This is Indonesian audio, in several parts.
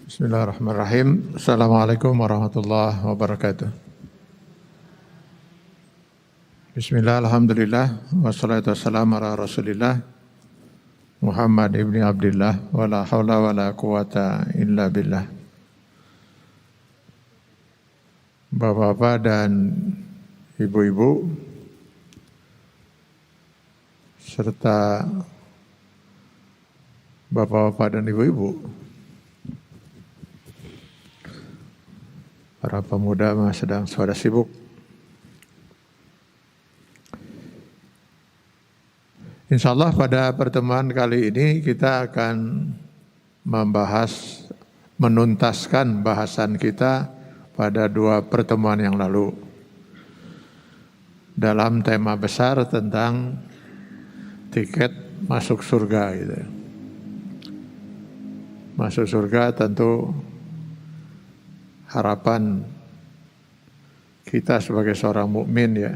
Bismillahirrahmanirrahim. Assalamualaikum warahmatullahi wabarakatuh. Bismillah, alhamdulillah, wassalatu wassalamu ala rasulillah Muhammad ibni Abdillah, wa la hawla wa la quwata illa billah. Bapak-bapak dan ibu-ibu, serta bapak-bapak dan ibu-ibu, para pemuda sedang pada sibuk. Insyaallah pada pertemuan kali ini kita akan menuntaskan bahasan kita pada dua pertemuan yang lalu dalam tema besar tentang tiket masuk surga gitu. Masuk surga tentu harapan kita sebagai seorang mukmin ya.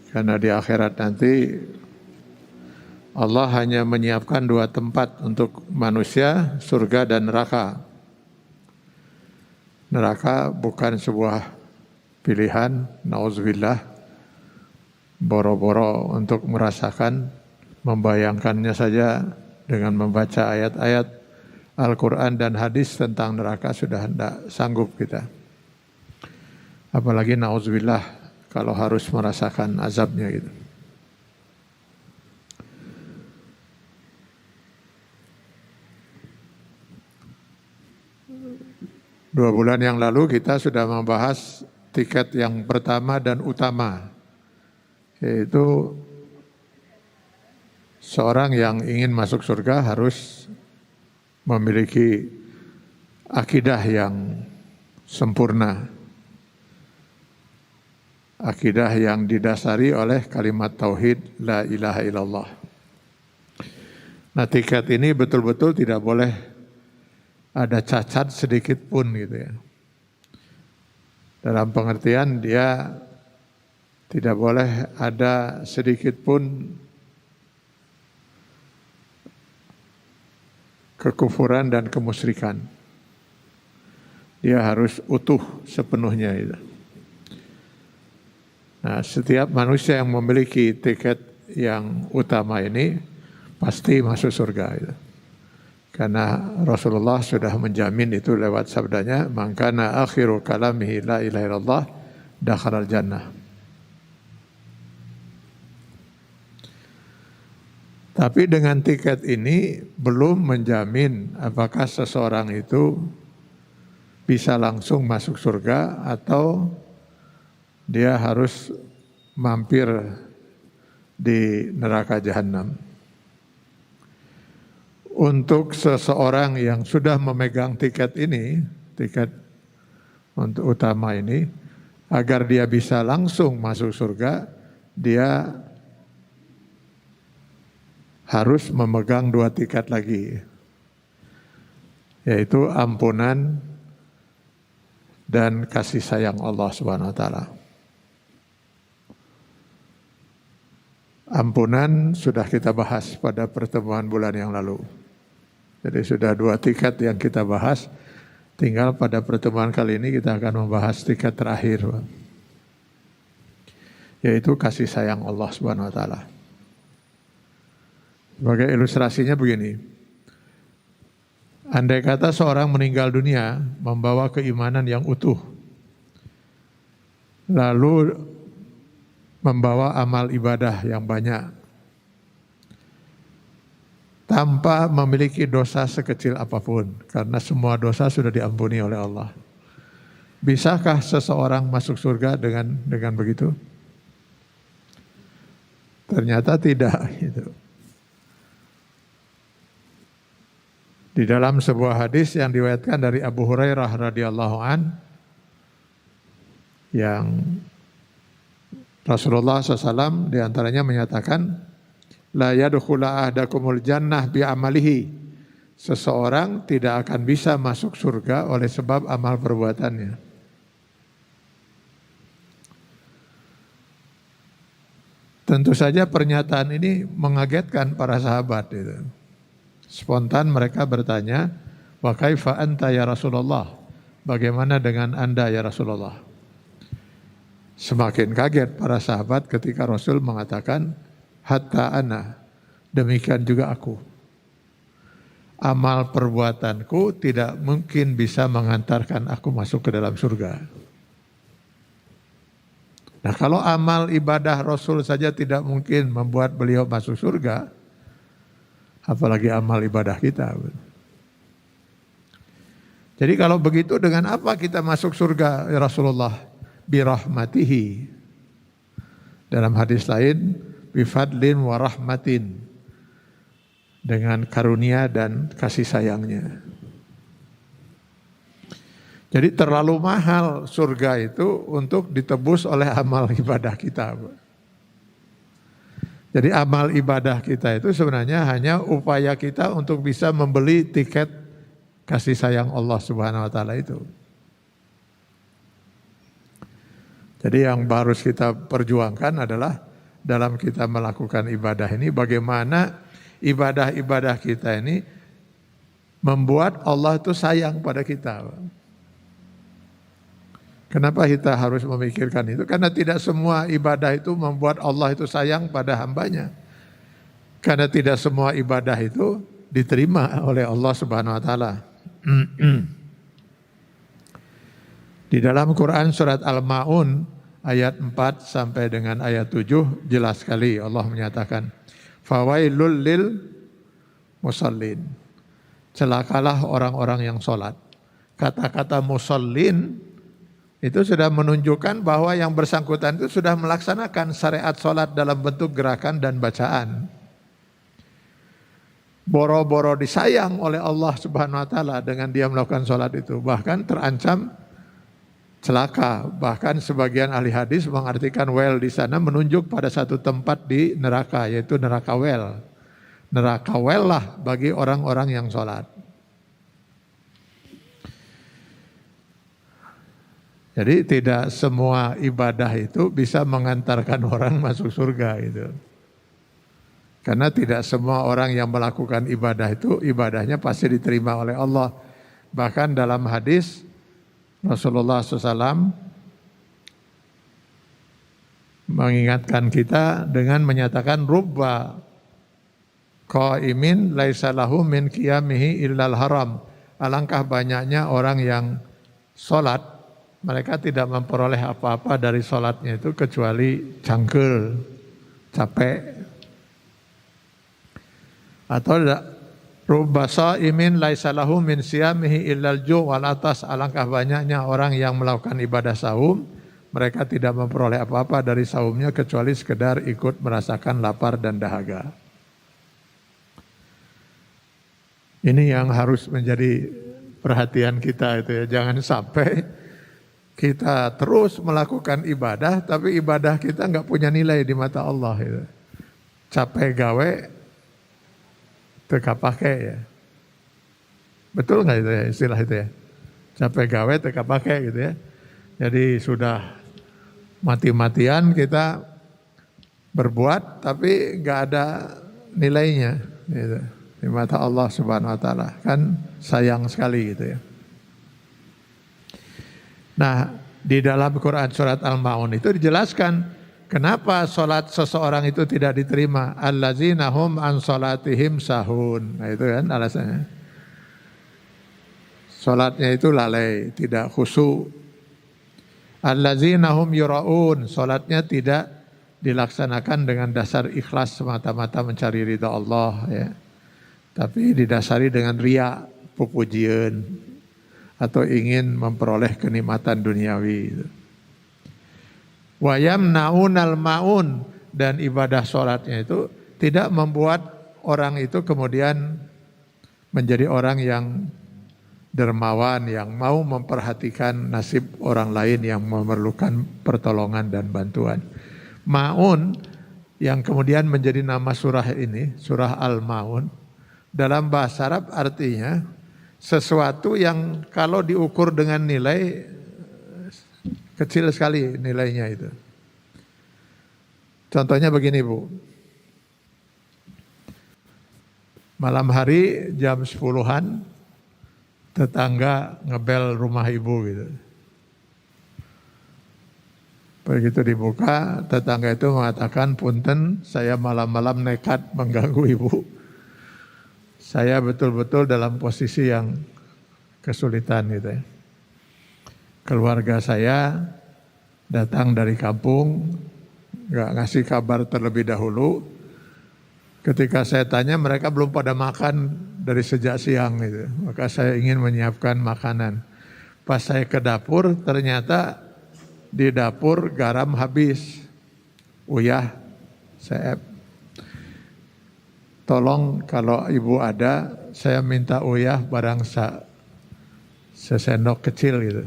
Karena di akhirat nanti Allah hanya menyiapkan dua tempat untuk manusia, surga dan neraka. Neraka bukan sebuah pilihan, nauzubillah, boro-boro untuk merasakan, membayangkannya saja dengan membaca ayat-ayat Al-Quran dan hadis tentang neraka sudah tidak sanggup kita. Apalagi nauzubillah kalau harus merasakan azabnya gitu. Dua bulan yang lalu kita sudah membahas tiket yang pertama dan utama, yaitu seorang yang ingin masuk surga harus memiliki akidah yang sempurna, akidah yang didasari oleh kalimat tauhid la ilaha illallah. Nah, tiket ini betul-betul tidak boleh ada cacat sedikit pun gitu ya. Dalam pengertian dia tidak boleh ada sedikit pun kekufuran dan kemusyrikan. Dia harus utuh sepenuhnya itu. Nah, setiap manusia yang memiliki tiket yang utama ini pasti masuk surga itu. Karena Rasulullah sudah menjamin itu lewat sabdanya, "Man kana akhiru kalamihi la ilaha illallah dakhalal jannah." Tapi dengan tiket ini belum menjamin apakah seseorang itu bisa langsung masuk surga atau dia harus mampir di neraka jahanam. Untuk seseorang yang sudah memegang tiket ini, tiket untuk utama ini, agar dia bisa langsung masuk surga, dia harus memegang dua tiket lagi, yaitu ampunan dan kasih sayang Allah Subhanahu wa taala. Ampunan sudah kita bahas pada pertemuan bulan yang lalu. Jadi sudah dua tiket yang kita bahas, tinggal pada pertemuan kali ini kita akan membahas tiket terakhir, yaitu kasih sayang Allah Subhanahu wa taala. Sebagai ilustrasinya begini. Andai kata seorang meninggal dunia membawa keimanan yang utuh, lalu membawa amal ibadah yang banyak, tanpa memiliki dosa sekecil apapun, karena semua dosa sudah diampuni oleh Allah. Bisakah seseorang masuk surga dengan begitu? Ternyata tidak. Gitu. Di dalam sebuah hadis yang diriwayatkan dari Abu Hurairah radhiyallahu an, yang Rasulullah SAW diantaranya menyatakan, la yadkhulu ahadakumul jannah bi amalihi. Seseorang tidak akan bisa masuk surga oleh sebab amal perbuatannya. Tentu saja pernyataan ini mengagetkan para sahabat itu. Spontan mereka bertanya, Wa kaifa anta ya Rasulullah? Bagaimana dengan Anda ya Rasulullah? Semakin kaget para sahabat ketika Rasul mengatakan, hatta ana, demikian juga aku. Amal perbuatanku tidak mungkin bisa mengantarkan aku masuk ke dalam surga. Nah, kalau amal ibadah Rasul saja tidak mungkin membuat beliau masuk surga, apalagi amal ibadah kita. Jadi kalau begitu dengan apa kita masuk surga ya Rasulullah? Birahmatihi. Dalam hadis lain, bifadlin wa rahmatin. Dengan karunia dan kasih sayangnya. Jadi terlalu mahal surga itu untuk ditebus oleh amal ibadah kita. Jadi amal ibadah kita itu sebenarnya hanya upaya kita untuk bisa membeli tiket kasih sayang Allah Subhanahu wa taala itu. Jadi yang harus kita perjuangkan adalah dalam kita melakukan ibadah ini bagaimana ibadah-ibadah kita ini membuat Allah itu sayang pada kita. Kenapa kita harus memikirkan itu? Karena tidak semua ibadah itu membuat Allah itu sayang pada hambanya. Karena tidak semua ibadah itu diterima oleh Allah Subhanahu wa taala. Di dalam Quran surat Al-Maun ayat 4 sampai dengan ayat 7 jelas sekali Allah menyatakan, fawailul lil musallin. Celakalah orang-orang yang sholat. Kata-kata musallin itu sudah menunjukkan bahwa yang bersangkutan itu sudah melaksanakan syariat sholat dalam bentuk gerakan dan bacaan. Boro-boro disayang oleh Allah Subhanahu wa taala dengan dia melakukan sholat itu. Bahkan terancam celaka. Bahkan sebagian ahli hadis mengartikan wel di sana menunjuk pada satu tempat di neraka, yaitu neraka wel. Neraka wel lah bagi orang-orang yang sholat. Jadi tidak semua ibadah itu bisa mengantarkan orang masuk surga itu. Karena tidak semua orang yang melakukan ibadah itu ibadahnya pasti diterima oleh Allah. Bahkan dalam hadis Rasulullah SAW mengingatkan kita dengan menyatakan rubba qaimin laisa lahu min qiyamihi illal haram. Alangkah banyaknya orang yang sholat, mereka tidak memperoleh apa-apa dari sholatnya itu kecuali cangkel, capek. Atau rubba shaimin laisa lahu min siyamihi illal ju' wal atas. Alangkah banyaknya orang yang melakukan ibadah saum, mereka tidak memperoleh apa-apa dari saumnya kecuali sekedar ikut merasakan lapar dan dahaga. Ini yang harus menjadi perhatian kita itu ya. Jangan sampai kita terus melakukan ibadah tapi ibadah kita enggak punya nilai di mata Allah itu. Capek gawe teka pakai ya. Betul nggak itu ya istilah itu ya? Capek gawe teka pakai gitu ya. Jadi sudah mati-matian kita berbuat tapi nggak ada nilainya gitu. Di mata Allah Subhanahu wa taala. Kan sayang sekali gitu ya. Nah, di dalam Quran surat Al-Maun itu dijelaskan kenapa sholat seseorang itu tidak diterima. Allazina hum an sholatihim sahun. Nah itu kan alasannya. Sholatnya itu lalai, tidak khusyuk. Allazina hum yura'un. Sholatnya tidak dilaksanakan dengan dasar ikhlas semata-mata mencari ridha Allah ya. Tapi didasari dengan riya, pujian atau ingin memperoleh kenikmatan duniawi. Wa yamnaunal maun, dan ibadah sholatnya itu tidak membuat orang itu kemudian menjadi orang yang dermawan, yang mau memperhatikan nasib orang lain yang memerlukan pertolongan dan bantuan. Maun yang kemudian menjadi nama surah ini, surah Al-Maun, dalam bahasa Arab artinya sesuatu yang kalau diukur dengan nilai kecil sekali nilainya itu. Contohnya begini Bu. Malam hari jam 10-an tetangga ngebel rumah ibu gitu. Begitu dibuka, tetangga itu mengatakan, "Punten, saya malam-malam nekat mengganggu ibu. Saya betul-betul dalam posisi yang kesulitan gitu ya. Keluarga saya datang dari kampung, nggak ngasih kabar terlebih dahulu. Ketika saya tanya, mereka belum pada makan dari sejak siang gitu. Maka saya ingin menyiapkan makanan. Pas saya ke dapur, ternyata di dapur garam habis. Uyah, saya tolong kalau ibu ada, saya minta uyah barang sesendok kecil gitu.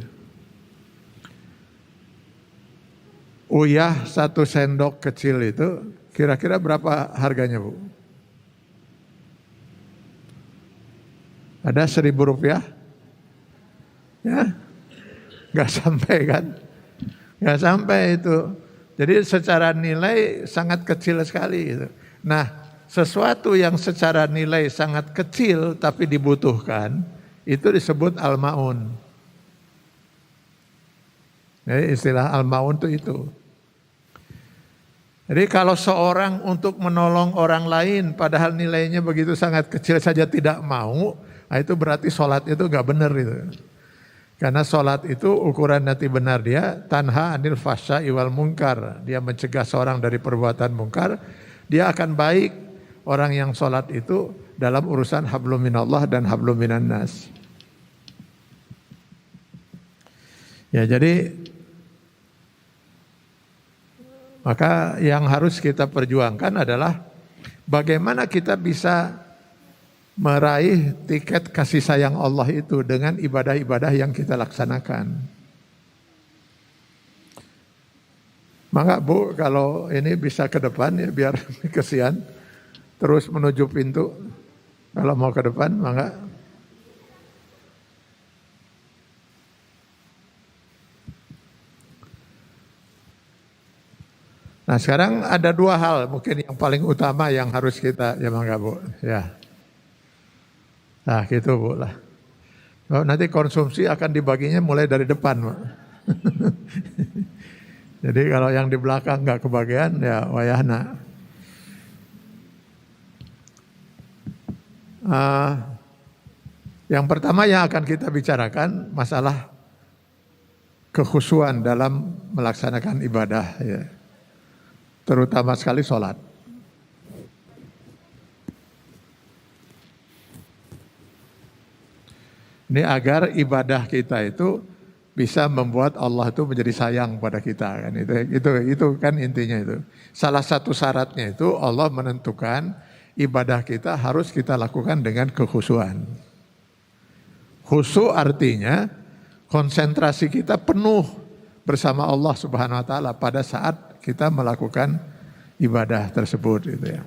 Uyah 1 sendok kecil itu kira-kira berapa harganya Bu? Ada 1.000 rupiah? Ya, nggak sampai kan? Nggak sampai itu. Jadi secara nilai sangat kecil sekali gitu. Nah, sesuatu yang secara nilai sangat kecil tapi dibutuhkan, itu disebut al-ma'un. Jadi istilah al-ma'un itu. Jadi kalau seorang untuk menolong orang lain padahal nilainya begitu sangat kecil saja tidak mau, nah itu berarti sholat itu gak benar itu. Karena sholat itu ukuran nanti benar dia, tanha anil fasya iwal munkar. Dia mencegah seorang dari perbuatan munkar, dia akan baik. Orang yang sholat itu dalam urusan hablum minallah dan hablum minan nas. Ya jadi maka yang harus kita perjuangkan adalah bagaimana kita bisa meraih tiket kasih sayang Allah itu dengan ibadah-ibadah yang kita laksanakan. Maka Bu, kalau ini bisa ke depan ya biar kesian. Terus menuju pintu, kalau mau ke depan, maka. Nah sekarang ada 2 hal mungkin yang paling utama yang harus kita, ya mangga Bu, ya. Nah gitu Bu lah. Oh, nanti konsumsi akan dibaginya mulai dari depan Bu. Jadi kalau yang di belakang nggak kebagian, ya wayahna. Yang pertama yang akan kita bicarakan masalah kekhusyuan dalam melaksanakan ibadah ya. Terutama sekali sholat. Ini agar ibadah kita itu bisa membuat Allah itu menjadi sayang pada kita kan, itu kan intinya itu. Salah satu syaratnya itu Allah menentukan ibadah kita harus kita lakukan dengan kekhusyuan. Khusyuk artinya konsentrasi kita penuh bersama Allah Subhanahu wa taala pada saat kita melakukan ibadah tersebut gitu ya.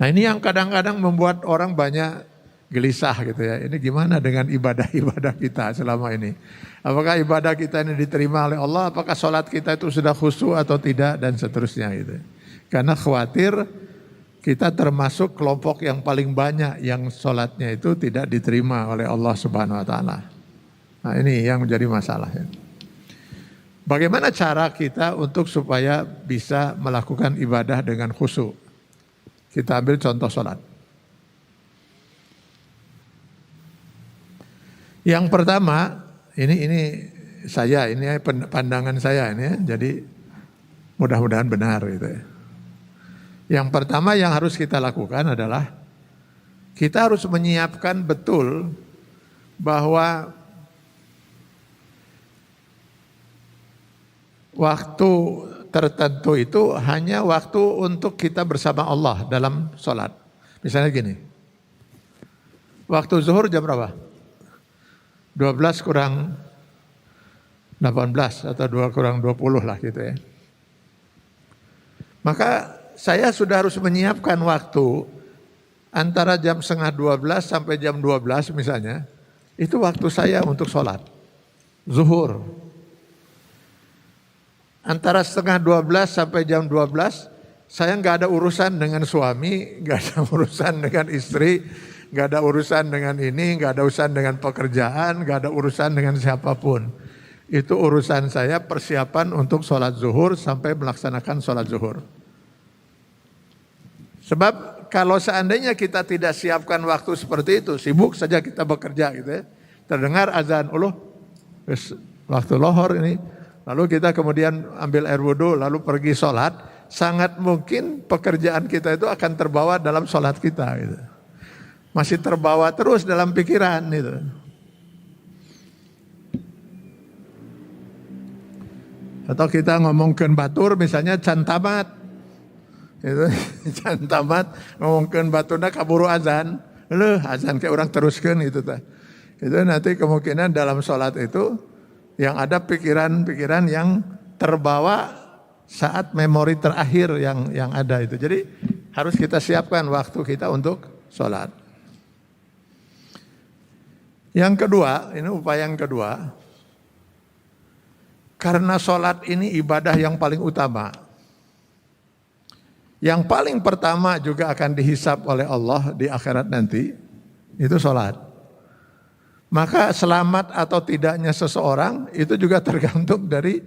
Nah, ini yang kadang-kadang membuat orang banyak gelisah gitu ya. Ini gimana dengan ibadah-ibadah kita selama ini? Apakah ibadah kita ini diterima oleh Allah? Apakah sholat kita itu sudah khusyuk atau tidak dan seterusnya gitu. Karena khawatir kita termasuk kelompok yang paling banyak yang sholatnya itu tidak diterima oleh Allah Subhanahu wa taala. Nah, ini yang menjadi masalah. Bagaimana cara kita untuk supaya bisa melakukan ibadah dengan khusyuk? Kita ambil contoh sholat. Yang pertama, ini pandangan saya ini ya, jadi mudah-mudahan benar gitu ya. Yang pertama yang harus kita lakukan adalah kita harus menyiapkan betul bahwa waktu tertentu itu hanya waktu untuk kita bersama Allah dalam sholat. Misalnya gini, waktu zuhur jam berapa? 12 kurang 18 atau 2 kurang 20 lah gitu ya. Maka saya sudah harus menyiapkan waktu antara jam 11:30 sampai jam 12 misalnya. Itu waktu saya untuk sholat zuhur. Antara 11:30 sampai jam 12 saya nggak ada urusan dengan suami, nggak ada urusan dengan istri, nggak ada urusan dengan ini, nggak ada urusan dengan pekerjaan, nggak ada urusan dengan siapapun. Itu urusan saya persiapan untuk sholat zuhur sampai melaksanakan sholat zuhur. Sebab kalau seandainya kita tidak siapkan waktu seperti itu, sibuk saja kita bekerja gitu ya. Terdengar azan, waktu lohor ini, lalu kita kemudian ambil air wudhu, lalu pergi sholat, sangat mungkin pekerjaan kita itu akan terbawa dalam sholat kita gitu. Masih terbawa terus dalam pikiran gitu. Atau kita ngomongkan batur misalnya can tamat. Itu can tamat ngomongkan baturna kaburu azan. Azan kayak orang teruskan gitu ta. Itu nanti kemungkinan dalam sholat itu yang ada pikiran-pikiran yang terbawa saat memori terakhir yang ada itu. Jadi harus kita siapkan waktu kita untuk sholat. Yang kedua, ini upaya yang kedua, karena sholat ini ibadah yang paling utama. Yang paling pertama juga akan dihisab oleh Allah di akhirat nanti, itu sholat. Maka selamat atau tidaknya seseorang itu juga tergantung dari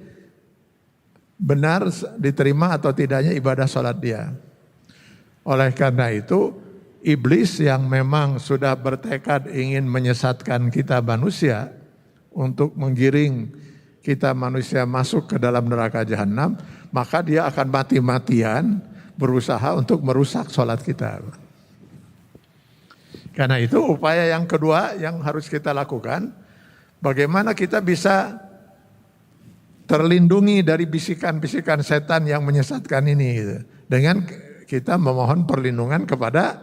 benar diterima atau tidaknya ibadah sholat dia. Oleh karena itu, iblis yang memang sudah bertekad ingin menyesatkan kita manusia untuk menggiring kita manusia masuk ke dalam neraka jahanam, maka dia akan mati-matian berusaha untuk merusak sholat kita. Karena itu upaya yang kedua yang harus kita lakukan, bagaimana kita bisa terlindungi dari bisikan-bisikan setan yang menyesatkan ini gitu. Dengan kita memohon perlindungan kepada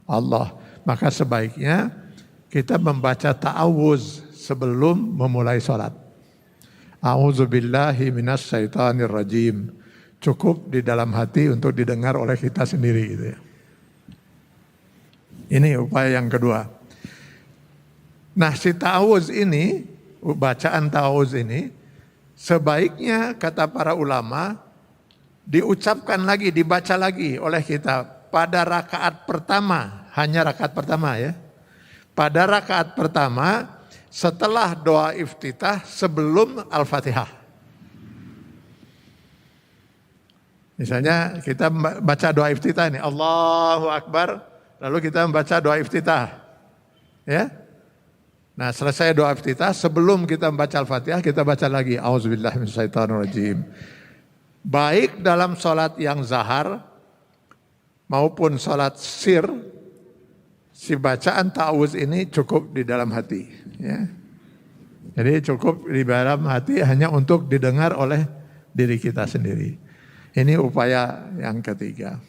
Allah. Maka sebaiknya kita membaca ta'awuz sebelum memulai sholat. A'udzubillahi minasyaitonir rajim. Cukup di dalam hati untuk didengar oleh kita sendiri gitu ya. Ini upaya yang kedua. Nah, si ta'awuz ini, bacaan ta'awuz ini sebaiknya kata para ulama diucapkan lagi, dibaca lagi oleh kita pada rakaat pertama, hanya rakaat pertama ya. Pada rakaat pertama setelah doa iftitah sebelum Al-Fatihah. Misalnya kita baca doa iftitah ini, Allahu Akbar, lalu kita membaca doa iftitah. Ya. Nah, selesai doa iftitah, sebelum kita membaca Al-Fatihah, kita baca lagi A'udzubillahi minasyaitonirrajim. Baik dalam sholat yang zahar maupun sholat sir, si bacaan ta'awuz ini cukup di dalam hati. Ya. Jadi cukup di dalam hati hanya untuk didengar oleh diri kita sendiri. Ini upaya yang ketiga.